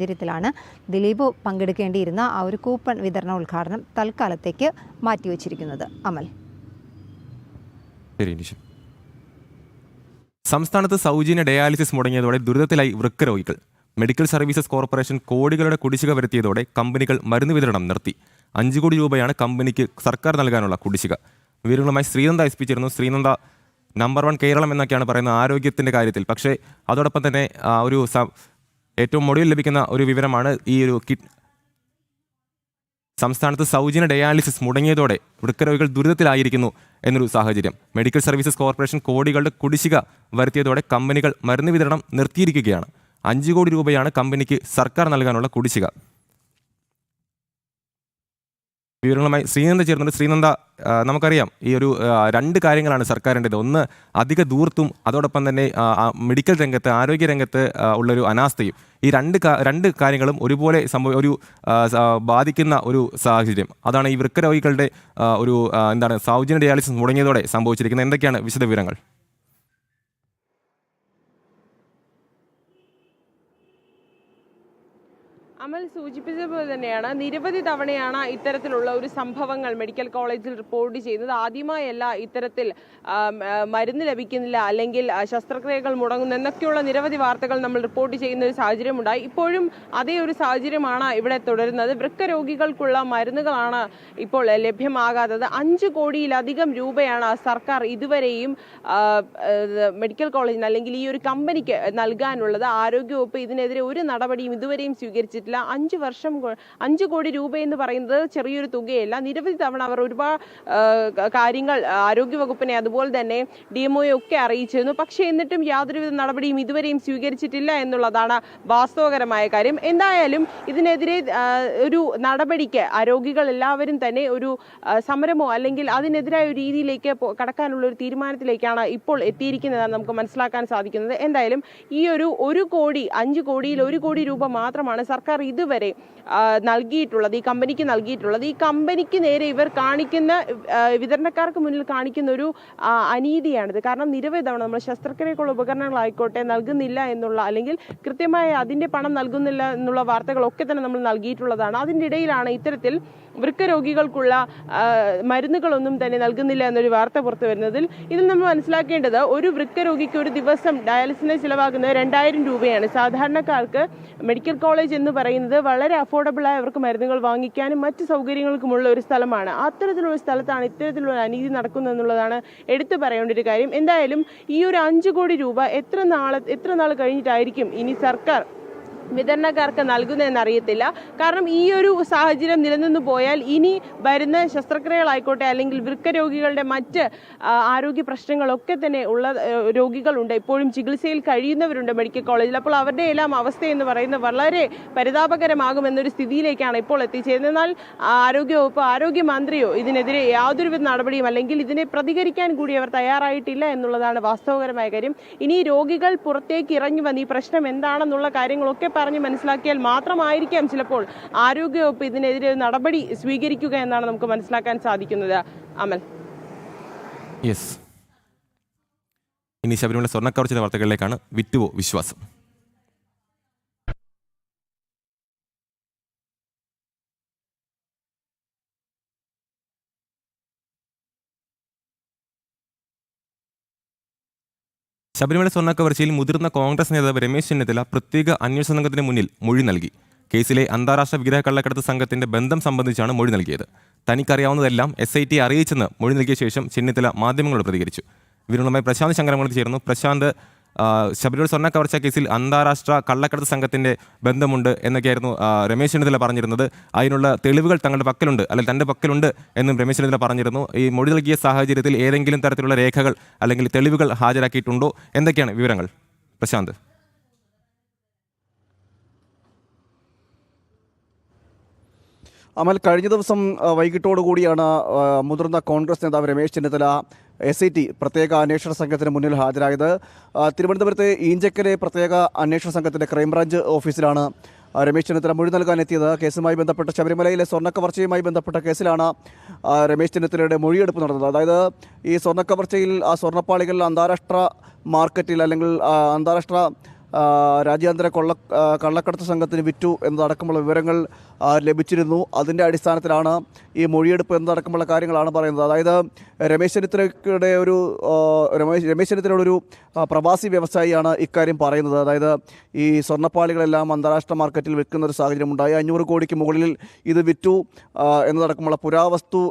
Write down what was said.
സാഹചര്യത്തിലാണ് ദിലീപ് പങ്കെടുക്കേണ്ടിയിരുന്ന ആ ഒരു കൂപ്പൺ വിതരണ ഉദ്ഘാടനം തൽക്കാലത്തേക്ക് മാറ്റിവെച്ചിരിക്കുന്നത്. അമൽ. സംസ്ഥാനത്ത് സൗജന്യ ഡയാലിസിസ് മുടങ്ങിയതോടെ ദുരിതത്തിലായി വൃക്കരോഗികൾ. മെഡിക്കൽ സർവീസസ് കോർപ്പറേഷൻ കോടികളുടെ കുടിശ്ശിക വരുത്തിയതോടെ കമ്പനികൾ മരുന്ന് വിതരണം നിർത്തി. 5 കോടി രൂപയാണ് കമ്പനിക്ക് സർക്കാർ നൽകാനുള്ള കുടിശ്ശിക. വിവരങ്ങളുമായി ശ്രീനന്ദ എസ് പി ചേർന്നു. ശ്രീനന്ദ, നമ്പർ 1 കേരളം എന്നൊക്കെയാണ് പറയുന്നത് ആരോഗ്യത്തിൻ്റെ കാര്യത്തിൽ. പക്ഷേ അതോടൊപ്പം തന്നെ ഒരു ഏറ്റവും ഒടുവിൽ ലഭിക്കുന്ന ഒരു വിവരമാണ് ഈ ഒരു സംസ്ഥാനത്ത് സൗജന്യ ഡയാലിസിസ് മുടങ്ങിയതോടെ വൃക്കരോഗികൾ ദുരിതത്തിലായിരിക്കുന്നു എന്നൊരു സാഹചര്യം. മെഡിക്കൽ സർവീസസ് കോർപ്പറേഷൻ കോടികളുടെ കുടിശ്ശിക വരുത്തിയതോടെ കമ്പനികൾ മരുന്ന് വിതരണം നിർത്തിയിരിക്കുകയാണ്. 5 കോടി രൂപയാണ് കമ്പനിക്ക് സർക്കാർ നൽകാനുള്ള കുടിശ്ശിക. വിവരങ്ങളുമായി ശ്രീനന്ദ ചേർന്നുണ്ട്. ശ്രീനന്ദ, നമുക്കറിയാം ഈ ഒരു 2 കാര്യങ്ങളാണ് സർക്കാരിൻ്റെത്. ഒന്ന്, അധിക ദൂർത്തും അതോടൊപ്പം തന്നെ മെഡിക്കൽ രംഗത്ത്, ആരോഗ്യ രംഗത്ത് ഉള്ളൊരു അനാസ്ഥയും. ഈ രണ്ട് കാര്യങ്ങളും ഒരുപോലെ ബാധിക്കുന്ന ഒരു സാഹചര്യം. അതാണ് ഈ വൃക്കരോഗികളുടെ സൗജന്യ ഡയാലിസിസ് മുടങ്ങിയതോടെ സംഭവിച്ചിരിക്കുന്നത്. എന്തൊക്കെയാണ് വിശദവിവരങ്ങൾ? അമൽ സൂചിപ്പിച്ചതുപോലെ തന്നെയാണ് നിരവധി തവണയാണ് ഇത്തരത്തിലുള്ള ഒരു സംഭവങ്ങൾ മെഡിക്കൽ കോളേജിൽ റിപ്പോർട്ട് ചെയ്യുന്നത്. ആദ്യമായല്ല ഇത്തരത്തിൽ മരുന്ന് ലഭിക്കുന്നില്ല അല്ലെങ്കിൽ ശസ്ത്രക്രിയകൾ മുടങ്ങുന്നു എന്നൊക്കെയുള്ള നിരവധി വാർത്തകൾ നമ്മൾ റിപ്പോർട്ട് ചെയ്യുന്ന ഒരു സാഹചര്യമുണ്ടായി. ഇപ്പോഴും അതേ ഒരു സാഹചര്യമാണ് ഇവിടെ തുടരുന്നത്. വൃക്കരോഗികൾക്കുള്ള മരുന്നുകളാണ് ഇപ്പോൾ ലഭ്യമാകാത്തത്. 5 കോടിയിലധികം രൂപയാണ് സർക്കാർ ഇതുവരെയും മെഡിക്കൽ കോളേജിന് അല്ലെങ്കിൽ ഈ ഒരു കമ്പനിക്ക് നൽകാനുള്ളത്. ആരോഗ്യവകുപ്പ് ഇതിനെതിരെ ഒരു നടപടിയും ഇതുവരെയും സ്വീകരിച്ചിട്ടില്ല. 5 കോടി രൂപ എന്ന് പറയുന്നത് ചെറിയൊരു തുകയല്ല. നിരവധി തവണ അവർ ഒരുപാട് കാര്യങ്ങൾ ആരോഗ്യവകുപ്പിനെ അതുപോലെ തന്നെ DMO ഒക്കെ അറിയിച്ചിരുന്നു. പക്ഷേ എന്നിട്ടും യാതൊരുവിധ നടപടിയും ഇതുവരെയും സ്വീകരിച്ചിട്ടില്ല എന്നുള്ളതാണ് വാസ്തവകരമായ കാര്യം. എന്തായാലും ഇതിനെതിരെ ഒരു നടപടിക്ക് രോഗികൾ എല്ലാവരും തന്നെ ഒരു സമരമോ അല്ലെങ്കിൽ അതിനെതിരായ ഒരു രീതിയിലേക്ക് കടക്കാനുള്ള ഒരു തീരുമാനത്തിലേക്കാണ് ഇപ്പോൾ എത്തിയിരിക്കുന്നതെന്ന് നമുക്ക് മനസ്സിലാക്കാൻ സാധിക്കുന്നത്. എന്തായാലും ഈ ഒരു 1 കോടി 5 കോടിയിൽ 1 കോടി രൂപ മാത്രമാണ് സർക്കാർ ഇതുവരെ നൽകിയിട്ടുള്ളത്, ഈ കമ്പനിക്ക് നൽകിയിട്ടുള്ളത്. ഈ കമ്പനിക്ക് നേരെ ഇവർ കാണിക്കുന്ന, വിതരണക്കാർക്ക് മുന്നിൽ കാണിക്കുന്ന ഒരു അനീതിയാണിത്. കാരണം നിരവധി തവണ നമ്മൾ ശസ്ത്രക്രിയക്കുള്ള ഉപകരണങ്ങളായിക്കോട്ടെ നൽകുന്നില്ല എന്നുള്ള അല്ലെങ്കിൽ കൃത്യമായ അതിൻ്റെ പണം നൽകുന്നില്ല എന്നുള്ള വാർത്തകളൊക്കെ തന്നെ നമ്മൾ നൽകിയിട്ടുള്ളതാണ്. അതിൻ്റെ ഇടയിലാണ് ഇത്തരത്തിൽ വൃക്കരോഗികൾക്കുള്ള മരുന്നുകളൊന്നും തന്നെ നൽകുന്നില്ല എന്നൊരു വാർത്ത പുറത്തു വരുന്നതിൽ ഇതിൽ നമ്മൾ മനസ്സിലാക്കേണ്ടത് ഒരു വൃക്കരോഗിക്ക് ഒരു ദിവസം ഡയാലിസിന് ചിലവാകുന്നത് 2000 രൂപയാണ്. സാധാരണക്കാർക്ക് മെഡിക്കൽ കോളേജ് എന്ന് പറയുന്നത് വളരെ അഫോർഡബിളായി അവർക്ക് മരുന്നുകൾ വാങ്ങിക്കാനും മറ്റ് സൗകര്യങ്ങൾക്കുമുള്ള ഒരു സ്ഥലമാണ്. അത്തരത്തിലുള്ള സ്ഥലത്താണ് ഇത്തരത്തിലുള്ള അനീതി നടക്കുന്നതെന്നുള്ളതാണ് എടുത്തു പറയേണ്ട ഒരു കാര്യം. എന്തായാലും ഈ ഒരു 5 കോടി രൂപ എത്ര നാൾ കഴിഞ്ഞിട്ടായിരിക്കും ഇനി സർക്കാർ വിതരണക്കാർക്ക് നൽകുന്നതെന്നറിയത്തില്ല. കാരണം ഈ ഒരു സാഹചര്യം നിലനിന്നു പോയാൽ ഇനി വരുന്ന ശസ്ത്രക്രിയകളായിക്കോട്ടെ അല്ലെങ്കിൽ വൃക്കരോഗികളുടെ മറ്റ് ആരോഗ്യ പ്രശ്നങ്ങളൊക്കെ തന്നെ ഉള്ള രോഗികളുണ്ട്, ഇപ്പോഴും ചികിത്സയിൽ കഴിയുന്നവരുണ്ട് മെഡിക്കൽ കോളേജിൽ. അപ്പോൾ അവരുടെ എല്ലാം അവസ്ഥയെന്ന് പറയുന്നത് വളരെ പരിതാപകരമാകുമെന്നൊരു സ്ഥിതിയിലേക്കാണ് ഇപ്പോൾ എത്തിച്ചേരുന്നത്. എന്നാൽ ആരോഗ്യവകുപ്പ്, ആരോഗ്യമന്ത്രിയോ ഇതിനെതിരെ യാതൊരുവിധ നടപടിയും അല്ലെങ്കിൽ ഇതിനെ പ്രതികരിക്കാൻ കൂടി അവർ തയ്യാറായിട്ടില്ല എന്നുള്ളതാണ് വാസ്തവകരമായ കാര്യം. ഇനി രോഗികൾ പുറത്തേക്ക് ഇറങ്ങി വന്ന് ഈ പ്രശ്നം എന്താണെന്നുള്ള കാര്യങ്ങളൊക്കെ പറഞ്ഞ് മനസ്സിലാക്കിയാൽ മാത്രമായിരിക്കാം ചിലപ്പോൾ ആരോഗ്യവകുപ്പ് ഇതിനെതിരെ നടപടി സ്വീകരിക്കുക എന്നാണ് നമുക്ക് മനസ്സിലാക്കാൻ സാധിക്കുന്നത്. അമൽ. ഇനി ശബരിമല സ്വർണ്ണക്കവർച്ച വാർത്തകളിലേക്കാണ്. വിറ്റുവോ വിശ്വാസം? ശബരിമല സ്വർണ്ണക്കവർച്ചയിൽ മുതിർന്ന കോൺഗ്രസ് നേതാവ് രമേശ് ചെന്നിത്തല പ്രത്യേക അന്വേഷണ സംഘത്തിന് മുന്നിൽ മൊഴി നൽകി. കേസിലെ അന്താരാഷ്ട്ര വിഗ്രഹ കള്ളക്കടത്ത് സംഘത്തിന്റെ ബന്ധം സംബന്ധിച്ചാണ് മൊഴി നൽകിയത്. തനിക്കറിയാവുന്നതെല്ലാം SIT അറിയിച്ചെന്ന് മൊഴി നൽകിയ ശേഷം ചെന്നിത്തല മാധ്യമങ്ങളോട് പ്രതികരിച്ചു. വിവരങ്ങളുമായി പ്രശാന്ത് ശങ്കരമൂർത്തി ചേർന്നു. പ്രശാന്ത്, ശബരിമല സ്വർണ്ണക്കവർച്ച കേസിൽ അന്താരാഷ്ട്ര കള്ളക്കടത്ത് സംഘത്തിന്റെ ബന്ധമുണ്ട് എന്നൊക്കെയായിരുന്നു രമേശ് ചെന്നിത്തല പറഞ്ഞിരുന്നത്. അതിനുള്ള തെളിവുകൾ തങ്ങളുടെ പക്കലുണ്ട്, അല്ലെങ്കിൽ തന്റെ പക്കലുണ്ട് എന്നും രമേശ് ചെന്നിത്തല പറഞ്ഞിരുന്നു. ഈ മൊഴി നൽകിയ സാഹചര്യത്തിൽ ഏതെങ്കിലും തരത്തിലുള്ള രേഖകൾ അല്ലെങ്കിൽ തെളിവുകൾ ഹാജരാക്കിയിട്ടുണ്ടോ? എന്തൊക്കെയാണ് വിവരങ്ങൾ പ്രശാന്ത്? അമൽ, കഴിഞ്ഞ ദിവസം വൈകിട്ടോടുകൂടിയാണ് മുതിർന്ന കോൺഗ്രസ് നേതാവ് രമേശ് ചെന്നിത്തല SIT പ്രത്യേക അന്വേഷണ സംഘത്തിന് മുന്നിൽ ഹാജരായത്. തിരുവനന്തപുരത്തെ ഈഞ്ചക്കലെ പ്രത്യേക അന്വേഷണ സംഘത്തിൻ്റെ ക്രൈംബ്രാഞ്ച് ഓഫീസിലാണ് രമേശ് ചെന്നിത്തല മൊഴി നൽകാനെത്തിയത്. കേസുമായി ബന്ധപ്പെട്ട ശബരിമലയിലെ സ്വർണ്ണക്കവർച്ചയുമായി ബന്ധപ്പെട്ട കേസിലാണ് രമേശ് ചെന്നിത്തലയുടെ മൊഴിയെടുപ്പ് നടന്നത്. അതായത് ഈ സ്വർണ്ണക്കവർച്ചയിൽ ആ സ്വർണ്ണപ്പാളികൾ അന്താരാഷ്ട്ര മാർക്കറ്റിൽ അല്ലെങ്കിൽ അന്താരാഷ്ട്ര രാജ്യാന്തര കള്ളക്കടത്ത് സംഘത്തിന് വിറ്റു എന്നതടക്കമുള്ള വിവരങ്ങൾ ലഭിച്ചിരുന്നു. അതിൻ്റെ അടിസ്ഥാനത്തിലാണ് ഈ മൊഴിയെടുപ്പ് എന്നതടക്കമുള്ള കാര്യങ്ങളാണ് പറയുന്നത്. അതായത് രമേശ് ചെന്നിത്തലയുടെ ഒരു പ്രവാസി വ്യവസായിയാണ് ഇക്കാര്യം പറയുന്നത്. അതായത് ഈ സ്വർണ്ണപ്പാളികളെല്ലാം അന്താരാഷ്ട്ര മാർക്കറ്റിൽ വിൽക്കുന്ന ഒരു സാഹചര്യം ഉണ്ടായി. 500 കോടിക്ക് മുകളിൽ ഇത് വിറ്റു എന്നതടക്കമുള്ള പുരാവസ്തു